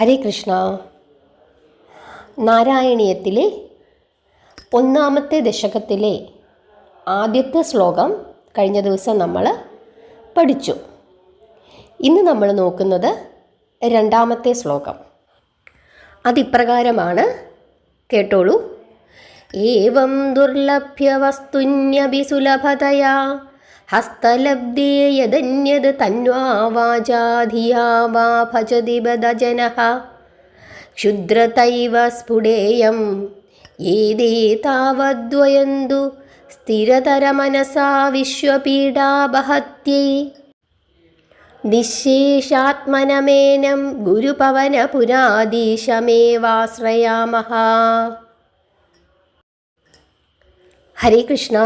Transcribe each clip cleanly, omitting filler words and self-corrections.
ഹരേ കൃഷ്ണ. നാരായണീയത്തിലെ ഒന്നാമത്തെ ദശകത്തിലെ ആദ്യത്തെ ശ്ലോകം കഴിഞ്ഞ ദിവസം നമ്മൾ പഠിച്ചു. ഇന്ന് നമ്മൾ നോക്കുന്നത് രണ്ടാമത്തെ ശ്ലോകം. അതിപ്രകാരമാണ്, കേട്ടോളൂ. ഏവം ദുർലഭ്യവസ്തുന്യപി സുലഭതയാ ഹസ്തലബ്ധേ യദന്യത് തന്വാ വാചാ ധിയാ വാ ഭജതി ബദജനഃ ക്ഷുദ്രതൈവ സ്ഫുടേയം ഏതേ താവദ്വയന്തു സ്ഥിരതരമനസാ വിശ്വപീഡാബഹത്യൈ നിശേഷാത്മനമേനം ഗുരുപവനപുരാധീശമേവാശ്രയാമഃ. ഹരേ കൃഷ്ണ.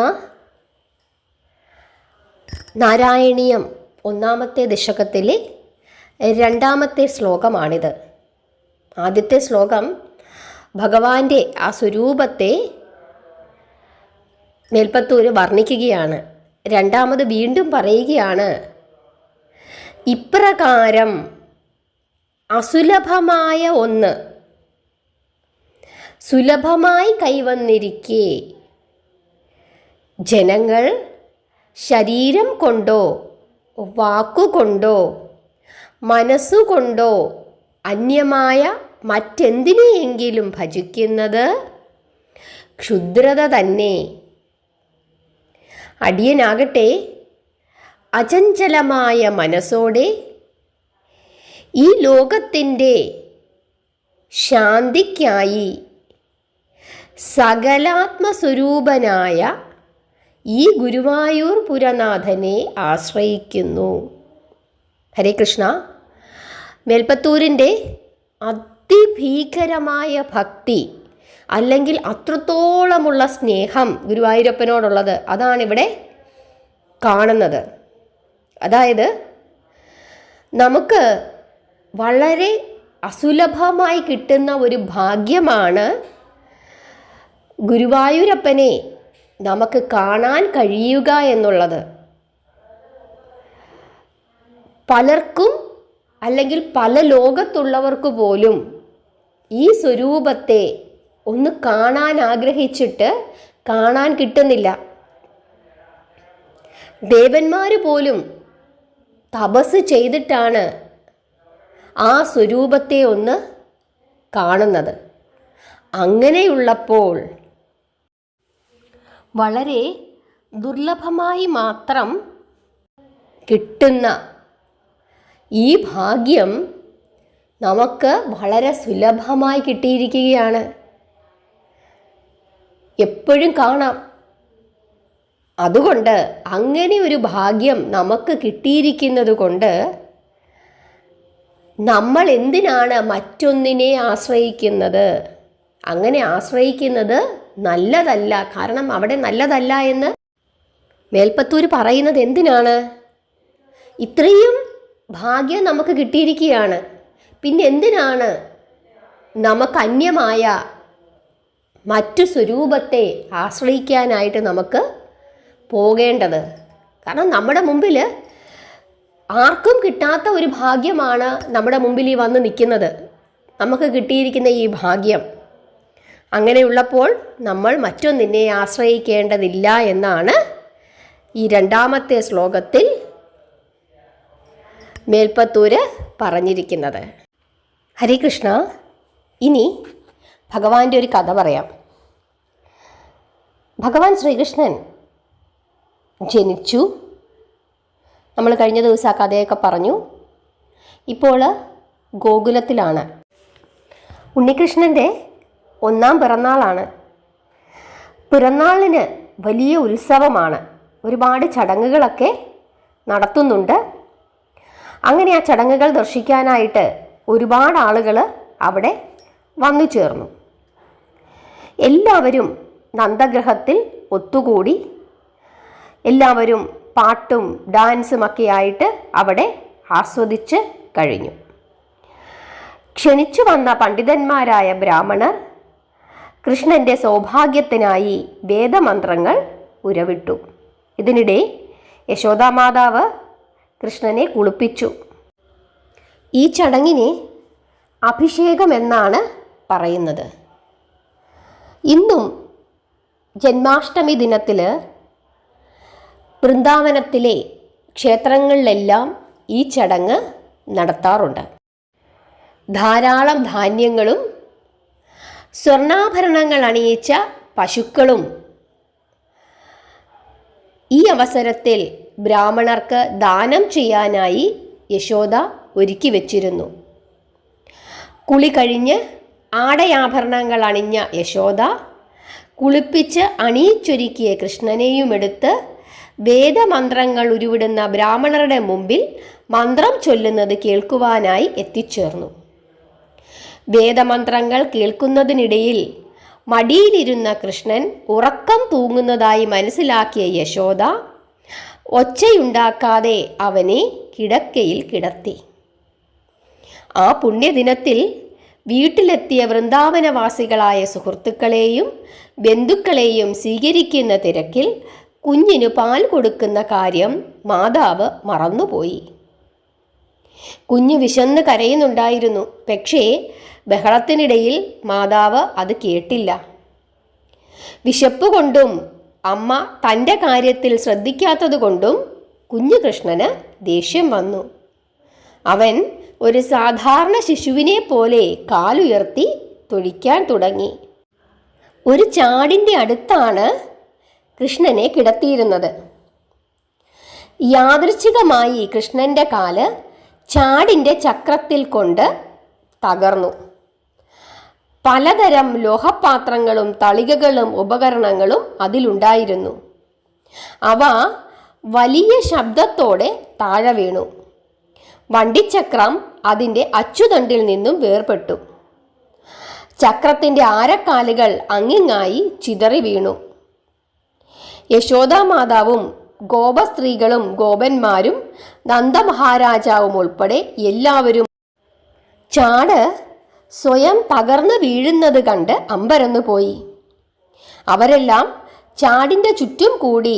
നാരായണീയം ഒന്നാമത്തെ ദശകത്തിലെ രണ്ടാമത്തെ ശ്ലോകമാണിത്. ആദ്യത്തെ ശ്ലോകം ഭഗവാന്റെ ആ സ്വരൂപത്തെ മേൽപ്പത്തൂർ വർണ്ണിക്കുകയാണ്. രണ്ടാമത് വീണ്ടും പറയുകയാണ്, ഇപ്രകാരം അസുലഭമായ ഒന്ന് സുലഭമായി കൈവന്നിരിക്കെ ജനങ്ങൾ ശരീരം കൊണ്ടോ വാക്കുകൊണ്ടോ മനസ്സുകൊണ്ടോ അന്യമായ മറ്റെന്തിനെയെങ്കിലും ഭജിക്കുന്നത് ക്ഷുദ്രത തന്നെ. അടിയനാകട്ടെ അചഞ്ചലമായ മനസ്സോടെ ഈ ലോകത്തിൻ്റെ ശാന്തിക്കായി സകലാത്മസ്വരൂപനായ ഈ ഗുരുവായൂർ പുരനാഥനെ ആശ്രയിക്കുന്നു. ഹരേ കൃഷ്ണ. മേൽപ്പത്തൂരിൻ്റെ അതിഭീകരമായ ഭക്തി അല്ലെങ്കിൽ അത്രത്തോളമുള്ള സ്നേഹം ഗുരുവായൂരപ്പനോടുള്ളത് അതാണിവിടെ കാണുന്നത്. അതായത് നമുക്ക് വളരെ അസുലഭമായി കിട്ടുന്ന ഒരു ഭാഗ്യമാണ് ഗുരുവായൂരപ്പനെ നമുക്ക് കാണാൻ കഴിയുക എന്നുള്ളത്. പലർക്കും അല്ലെങ്കിൽ പല ലോകത്തുള്ളവർക്ക് പോലും ഈ സ്വരൂപത്തെ ഒന്ന് കാണാൻ ആഗ്രഹിച്ചിട്ട് കാണാൻ കിട്ടുന്നില്ല. ദേവന്മാർ പോലും തപസ് ചെയ്തിട്ടാണ് ആ സ്വരൂപത്തെ ഒന്ന് കാണുന്നത്. അങ്ങനെയുള്ളപ്പോൾ വളരെ ദുർലഭമായി മാത്രം കിട്ടുന്ന ഈ ഭാഗ്യം നമുക്ക് വളരെ സുലഭമായി കിട്ടിയിരിക്കുകയാണ്. എപ്പോഴും കാണാം. അതുകൊണ്ട് അങ്ങനെ ഒരു ഭാഗ്യം നമുക്ക് കിട്ടിയിരിക്കുന്നത് കൊണ്ട് നമ്മൾ എന്തിനാണ് മറ്റൊന്നിനെ ആശ്രയിക്കുന്നത്? അങ്ങനെ ആശ്രയിക്കുന്നത് നല്ലതല്ല. കാരണം അവിടെ നല്ലതല്ല എന്ന് മേൽപ്പത്തൂർ പറയുന്നത് എന്തിനാണ്? ഇത്രയും ഭാഗ്യം നമുക്ക് കിട്ടിയിരിക്കുകയാണ്, പിന്നെ എന്തിനാണ് നമുക്ക് അന്യമായ മറ്റു സ്വരൂപത്തെ ആശ്രയിക്കാനായിട്ട് നമുക്ക് പോകേണ്ടത്? കാരണം നമ്മുടെ മുമ്പിൽ ആർക്കും കിട്ടാത്ത ഒരു ഭാഗ്യമാണ് നമ്മുടെ മുമ്പിൽ ഈ വന്ന് നിൽക്കുന്നത്, നമുക്ക് കിട്ടിയിരിക്കുന്ന ഈ ഭാഗ്യം. അങ്ങനെയുള്ളപ്പോൾ നമ്മൾ മറ്റൊന്നിനെ ആശ്രയിക്കേണ്ടതില്ല എന്നാണ് ഈ രണ്ടാമത്തെ ശ്ലോകത്തിൽ മേൽപ്പത്തൂര് പറഞ്ഞിരിക്കുന്നത്. ഹരേ കൃഷ്ണ. ഇനി ഭഗവാന്റെ ഒരു കഥ പറയാം. ഭഗവാൻ ശ്രീകൃഷ്ണൻ ജനിച്ചു. നമ്മൾ കഴിഞ്ഞ ദിവസം ആ കഥയൊക്കെ പറഞ്ഞു. ഇപ്പോൾ ഗോകുലത്തിലാണ്. ഉണ്ണികൃഷ്ണൻ്റെ ഒന്നാം പിറന്നാളാണ്. പിറന്നാളിന് വലിയ ഉത്സവമാണ്. ഒരുപാട് ചടങ്ങുകളൊക്കെ നടത്തുന്നുണ്ട്. അങ്ങനെ ആ ചടങ്ങുകൾ ദർശിക്കാനായിട്ട് ഒരുപാട് ആളുകൾ അവിടെ വന്നു ചേർന്നു. എല്ലാവരും നന്ദഗ്രഹത്തിൽ ഒത്തുകൂടി എല്ലാവരും പാട്ടും ഡാൻസും ഒക്കെ ആയിട്ട് അവിടെ ആസ്വദിച്ച് കഴിഞ്ഞു. ക്ഷണിച്ചു വന്ന പണ്ഡിതന്മാരായ ബ്രാഹ്മണർ കൃഷ്ണൻ്റെ സൗഭാഗ്യത്തിനായി വേദമന്ത്രങ്ങൾ ഉരവിട്ടു. ഇതിനിടെ യശോദാമാതാവ് കൃഷ്ണനെ കുളിപ്പിച്ചു. ഈ ചടങ്ങിനെ അഭിഷേകമെന്നാണ് പറയുന്നത്. ഇന്നും ജന്മാഷ്ടമി ദിനത്തിൽ വൃന്ദാവനത്തിലെ ക്ഷേത്രങ്ങളിലെല്ലാം ഈ ചടങ്ങ് നടത്താറുണ്ട്. ധാരാളം ധാന്യങ്ങളും സ്വർണ്ണാഭരണങ്ങൾ അണിയിച്ച പശുക്കളും ഈ അവസരത്തിൽ ബ്രാഹ്മണർക്ക് ദാനം ചെയ്യാനായി യശോദ ഒരുക്കി വച്ചിരുന്നു. കുളി കഴിഞ്ഞ് ആടയാഭരണങ്ങൾ അണിഞ്ഞ യശോദ കുളിപ്പിച്ച് അണിയിച്ചൊരുക്കിയ കൃഷ്ണനെയുമെടുത്ത് വേദമന്ത്രങ്ങൾ ഉരുവിടുന്ന ബ്രാഹ്മണരുടെ മുമ്പിൽ മന്ത്രം ചൊല്ലുന്നത് കേൾക്കുവാനായി എത്തിച്ചേർന്നു. വേദമന്ത്രങ്ങൾ കേൾക്കുന്നതിനിടയിൽ മടിയിലിരുന്ന കൃഷ്ണൻ ഉറക്കം തൂങ്ങുന്നതായി മനസ്സിലാക്കിയ യശോദ ഒച്ചയുണ്ടാക്കാതെ അവനെ കിടക്കയിൽ കിടത്തി. ആ പുണ്യദിനത്തിൽ വീട്ടിലെത്തിയ വൃന്ദാവനവാസികളായ സുഹൃത്തുക്കളെയും ബന്ധുക്കളെയും സ്വീകരിക്കുന്ന തിരക്കിൽ കുഞ്ഞിന് പാൽ കൊടുക്കുന്ന കാര്യം മാതാവ് മറന്നുപോയി. കുഞ്ഞ് വിശന്ന് കരയുന്നുണ്ടായിരുന്നു. പക്ഷേ ബഹളത്തിനിടയിൽ മാതാവ് അത് കേട്ടില്ല. വിശപ്പ് കൊണ്ടും അമ്മ തൻ്റെ കാര്യത്തിൽ ശ്രദ്ധിക്കാത്തത് കൊണ്ടും കുഞ്ഞു കൃഷ്ണന് ദേഷ്യം വന്നു. അവൻ ഒരു സാധാരണ ശിശുവിനെ പോലെ കാലുയർത്തി തൊഴിക്കാൻ തുടങ്ങി. ഒരു ചാടിൻ്റെ അടുത്താണ് കൃഷ്ണനെ കിടത്തിയിരുന്നത്. യാദൃച്ഛികമായി കൃഷ്ണൻ്റെ കാല് ചാടിൻ്റെ ചക്രത്തിൽ കൊണ്ട് തകർന്നു. പലതരം ലോഹപാത്രങ്ങളും തളികകളും ഉപകരണങ്ങളും അതിലുണ്ടായിരുന്നു. അവ വലിയ ശബ്ദത്തോടെ താഴെ വീണു. വണ്ടിച്ചക്രം അതിൻ്റെ അച്ചുതണ്ടിൽ നിന്നും വേർപെട്ടു. ചക്രത്തിൻ്റെ ആരക്കാലുകൾ അങ്ങിങ്ങായി ചിതറി വീണു. യശോദാമാതാവും ഗോപസ്ത്രീകളും ഗോപന്മാരും നന്ദമഹാരാജാവും ഉൾപ്പെടെ എല്ലാവരും ചാട് സ്വയം തകർന്നു വീഴുന്നത് കണ്ട് അമ്പരന്നു പോയി. അവരെല്ലാം ചാടിൻ്റെ ചുറ്റും കൂടി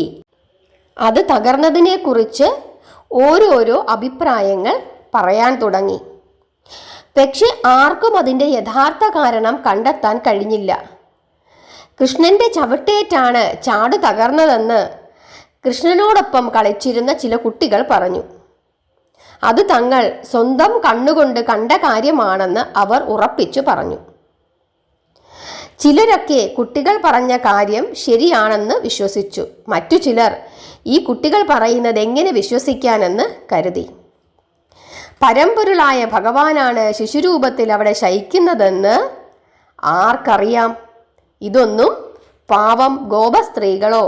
അത് തകർന്നതിനെക്കുറിച്ച് ഓരോരോ അഭിപ്രായങ്ങൾ പറയാൻ തുടങ്ങി. പക്ഷെ ആർക്കും അതിൻ്റെ യഥാർത്ഥ കാരണം കണ്ടെത്താൻ കഴിഞ്ഞില്ല. കൃഷ്ണൻ്റെ ചവിട്ടേറ്റാണ് ചാട് തകർന്നതെന്ന് കൃഷ്ണനോടൊപ്പം കളിച്ചിരുന്ന ചില കുട്ടികൾ പറഞ്ഞു. അത് തങ്ങൾ സ്വന്തം കണ്ണുകൊണ്ട് കണ്ട കാര്യമാണെന്ന് അവർ ഉറപ്പിച്ചു പറഞ്ഞു. ചിലരൊക്കെ കുട്ടികൾ പറഞ്ഞ കാര്യം ശരിയാണെന്ന് വിശ്വസിച്ചു. മറ്റു ചിലർ ഈ കുട്ടികൾ പറയുന്നത് എങ്ങനെ വിശ്വസിക്കാനെന്ന് കരുതി. പരമ്പൊരുളായ ഭഗവാനാണ് ശിശുരൂപത്തിൽ അവിടെ ശയിക്കുന്നതെന്ന് ആർക്കറിയാം? ഇതൊന്നും പാവം ഗോപസ്ത്രീകളോ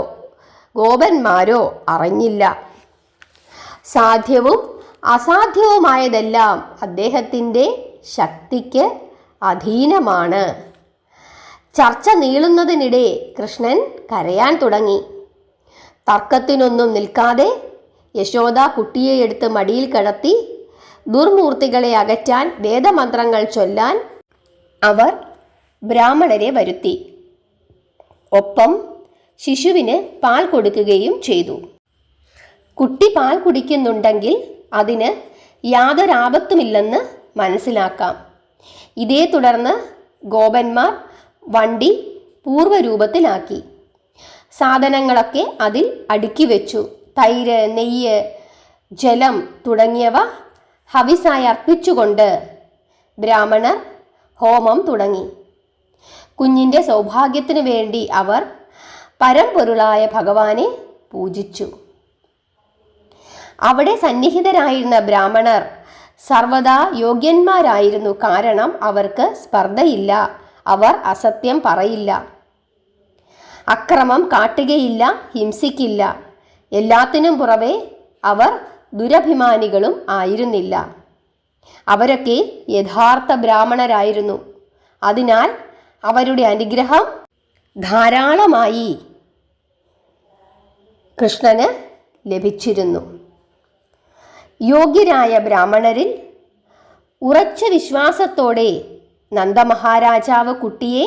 ഗോപന്മാരോ അറിഞ്ഞില്ല. സാധ്യവും അസാധ്യവുമായതെല്ലാം അദ്ദേഹത്തിൻ്റെ ശക്തിക്ക് അധീനമാണ്. ചർച്ച നീളുന്നതിനിടെ കൃഷ്ണൻ കരയാൻ തുടങ്ങി. തർക്കത്തിനൊന്നും നിൽക്കാതെ യശോദ കുട്ടിയെ എടുത്ത് മടിയിൽ കിടത്തി ദുർമൂർത്തികളെ അകറ്റാൻ വേദമന്ത്രങ്ങൾ ചൊല്ലാൻ അവർ ബ്രാഹ്മണരെ വരുത്തി. ഒപ്പം ശിശുവിന് പാൽ കൊടുക്കുകയും ചെയ്തു. കുട്ടി പാൽ കുടിക്കുന്നുണ്ടെങ്കിൽ അതിന് യാതൊരാപത്തുമില്ലെന്ന് മനസ്സിലാക്കാം. ഇതേ തുടർന്ന് ഗോപന്മാർ വണ്ടി പൂർവ്വരൂപത്തിലാക്കി. സാധനങ്ങളൊക്കെ അതിൽ അടുക്കി വെച്ചു. തൈര്, നെയ്യ്, ജലം തുടങ്ങിയവ ഹവിസായി അർപ്പിച്ചുകൊണ്ട് ബ്രാഹ്മണർ ഹോമം തുടങ്ങി. കുഞ്ഞിൻ്റെ സൗഭാഗ്യത്തിനു വേണ്ടി അവർ പരമ്പൊരുളായ ഭഗവാനെ പൂജിച്ചു. അവിടെ സന്നിഹിതരായിരുന്ന ബ്രാഹ്മണർ സർവദാ യോഗ്യന്മാരായിരുന്നു. കാരണം അവർക്ക് സ്പർദ്ധയില്ല. അവർ അസത്യം പറയില്ല, അക്രമം കാട്ടുകയില്ല, ഹിംസിക്കില്ല. എല്ലാത്തിനും പുറമെ അവർ ദുരഭിമാനികളും ആയിരുന്നില്ല. അവരൊക്കെ യഥാർത്ഥ ബ്രാഹ്മണരായിരുന്നു. അതിനാൽ അവരുടെ അനുഗ്രഹം ധാരാളമായി കൃഷ്ണന് ലഭിച്ചിരുന്നു. യോഗ്യരായ ബ്രാഹ്മണരിൽ ഉറച്ച വിശ്വാസത്തോടെ നന്ദമഹാരാജാവ് കുട്ടിയെ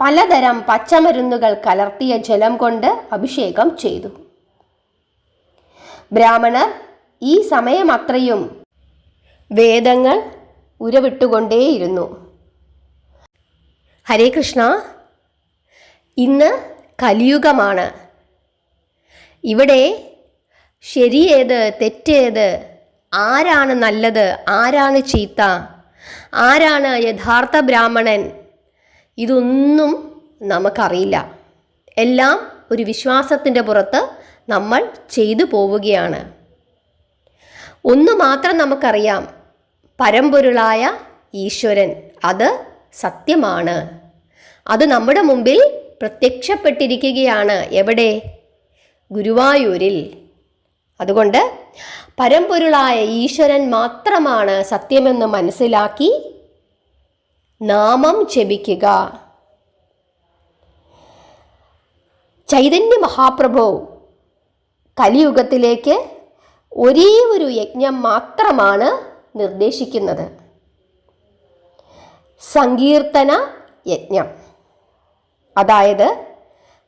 പലതരം പച്ചമരുന്നുകൾ കലർത്തിയ ജലം കൊണ്ട് അഭിഷേകം ചെയ്തു. ബ്രാഹ്മണർ ഈ സമയമത്രയും വേദങ്ങൾ, ഉരവിട്ടുകൊണ്ടേയിരുന്നു. ഹരേ കൃഷ്ണ. ഇന്ന് കലിയുഗമാണ്. ഇവിടെ ശരിയേത് തെറ്റേത്, ആരാണ് നല്ലത്, ആരാണ് ചീത്ത, ആരാണ് യഥാർത്ഥ ബ്രാഹ്മണൻ, ഇതൊന്നും നമുക്കറിയില്ല. എല്ലാം ഒരു വിശ്വാസത്തിൻ്റെ പുറത്ത് നമ്മൾ ചെയ്തു പോവുകയാണ്. ഒന്ന് മാത്രം നമുക്കറിയാം, പരമ്പൊരുളായ ഈശ്വരൻ അത് സത്യമാണ്. അത് നമ്മുടെ മുമ്പിൽ പ്രത്യക്ഷപ്പെട്ടിരിക്കുകയാണ്. എവിടെ? ഗുരുവായൂരിൽ. അതുകൊണ്ട് പരമ്പൊരുളായ ഈശ്വരൻ മാത്രമാണ് സത്യമെന്ന് മനസ്സിലാക്കി നാമം ജപിക്കുക. ചൈതന്യ മഹാപ്രഭു കലിയുഗത്തിലേക്ക് ഒരേ ഒരു യജ്ഞം മാത്രമാണ് നിർദ്ദേശിക്കുന്നത്, സങ്കീർത്തന യജ്ഞം. അതായത്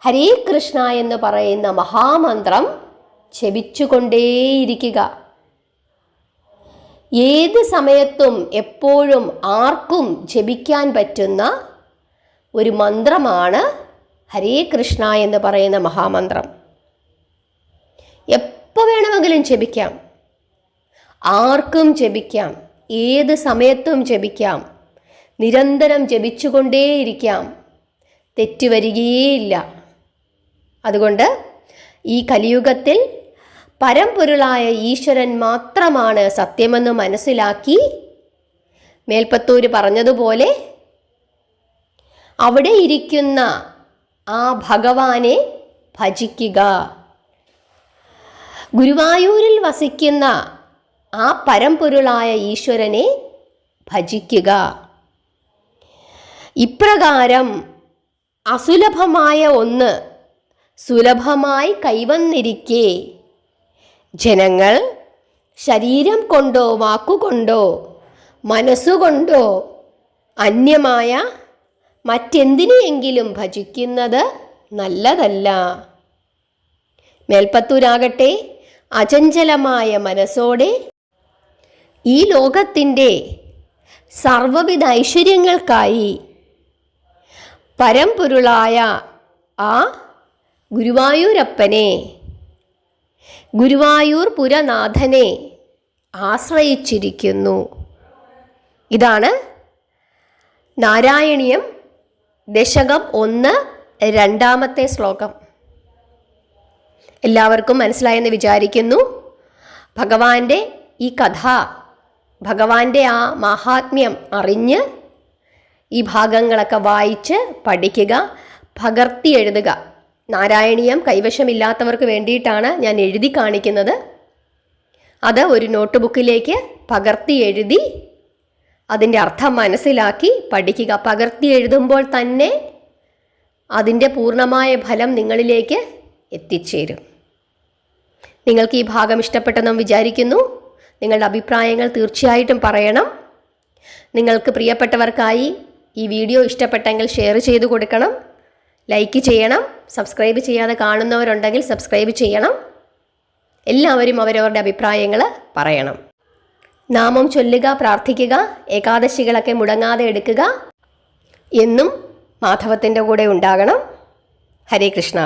ഹരേ കൃഷ്ണ എന്ന് പറയുന്ന മഹാമന്ത്രം ജപിച്ചുകൊണ്ടേയിരിക്കുക. ഏത് സമയത്തും എപ്പോഴും ആർക്കും ജപിക്കാൻ പറ്റുന്ന ഒരു മന്ത്രമാണ് ഹരേ കൃഷ്ണ എന്ന് പറയുന്ന മഹാമന്ത്രം. എപ്പോൾ വേണമെങ്കിലും ജപിക്കാം, ആർക്കും ജപിക്കാം, ഏത് സമയത്തും ജപിക്കാം, നിരന്തരം ജപിച്ചുകൊണ്ടേയിരിക്കാം, തെറ്റുവരികയേയില്ല. അതുകൊണ്ട് ഈ കലിയുഗത്തിൽ പരമ്പൊരുളായ ഈശ്വരൻ മാത്രമാണ് സത്യമെന്ന് മനസ്സിലാക്കി മേൽപ്പത്തൂർ പറഞ്ഞതുപോലെ അവിടെ ഇരിക്കുന്ന ആ ഭഗവാനെ ഭജിക്കുക. ഗുരുവായൂരിൽ വസിക്കുന്ന ആ പരമ്പൊരുളായ ഈശ്വരനെ ഭജിക്കുക. ഇപ്രകാരം അസുലഭമായ ഒന്ന് സുലഭമായി കൈവന്നിരിക്കെ ജനങ്ങൾ ശരീരം കൊണ്ടോ വാക്കുകൊണ്ടോ മനസ്സുകൊണ്ടോ അന്യമായ മറ്റെന്തിനെയെങ്കിലും ഭജിക്കുന്നത് നല്ലതല്ല. മേൽപ്പത്തൂരാകട്ടെ അചഞ്ചലമായ മനസ്സോടെ ഈ ലോകത്തിൻ്റെ സർവ്വവിധ ഐശ്വര്യങ്ങൾക്കായി പരമ്പൊരുളായ ആ ഗുരുവായൂരപ്പനെ, ഗുരുവായൂർ പുരനാഥനെ ആശ്രയിച്ചിരിക്കുന്നു. ഇതാണ് നാരായണീയം ദശകം 1 2-ാമത്തെ ശ്ലോകം. എല്ലാവർക്കും മനസ്സിലായെന്ന് വിചാരിക്കുന്നു. ഭഗവാന്റെ ഈ കഥ, ഭഗവാന്റെ ആ മാഹാത്മ്യം അറിഞ്ഞ് ഈ ഭാഗങ്ങളൊക്കെ വായിച്ച് പഠിക്കുക, പകർത്തി എഴുതുക. നാരായണീയം കൈവശമില്ലാത്തവർക്ക് വേണ്ടിയിട്ടാണ് ഞാൻ എഴുതി കാണിക്കുന്നത്. അത് ഒരു നോട്ട് ബുക്കിലേക്ക് പകർത്തി എഴുതി അതിൻ്റെ അർത്ഥം മനസ്സിലാക്കി പഠിക്കുക. പകർത്തി എഴുതുമ്പോൾ തന്നെ അതിൻ്റെ പൂർണ്ണമായ ഫലം നിങ്ങളിലേക്ക് എത്തിച്ചേരും. നിങ്ങൾക്ക് ഈ ഭാഗം ഇഷ്ടപ്പെട്ടെന്നും വിചാരിക്കുന്നു. നിങ്ങളുടെ അഭിപ്രായങ്ങൾ തീർച്ചയായിട്ടും പറയണം. നിങ്ങൾക്ക് പ്രിയപ്പെട്ടവർക്കായി ഈ വീഡിയോ ഇഷ്ടപ്പെട്ടെങ്കിൽ ഷെയർ ചെയ്ത് കൊടുക്കണം, ലൈക്ക് ചെയ്യണം. സബ്സ്ക്രൈബ് ചെയ്യാതെ കാണുന്നവരുണ്ടെങ്കിൽ സബ്സ്ക്രൈബ് ചെയ്യണം. എല്ലാവരും അവരവരുടെ അഭിപ്രായങ്ങൾ പറയണം. നാമം ചൊല്ലുക, പ്രാർത്ഥിക്കുക, ഏകാദശികളൊക്കെ മുടങ്ങാതെ എടുക്കുക. എന്നും മാധവത്തിൻ്റെ കൂടെ ഉണ്ടാകണം. ഹരേ കൃഷ്ണ.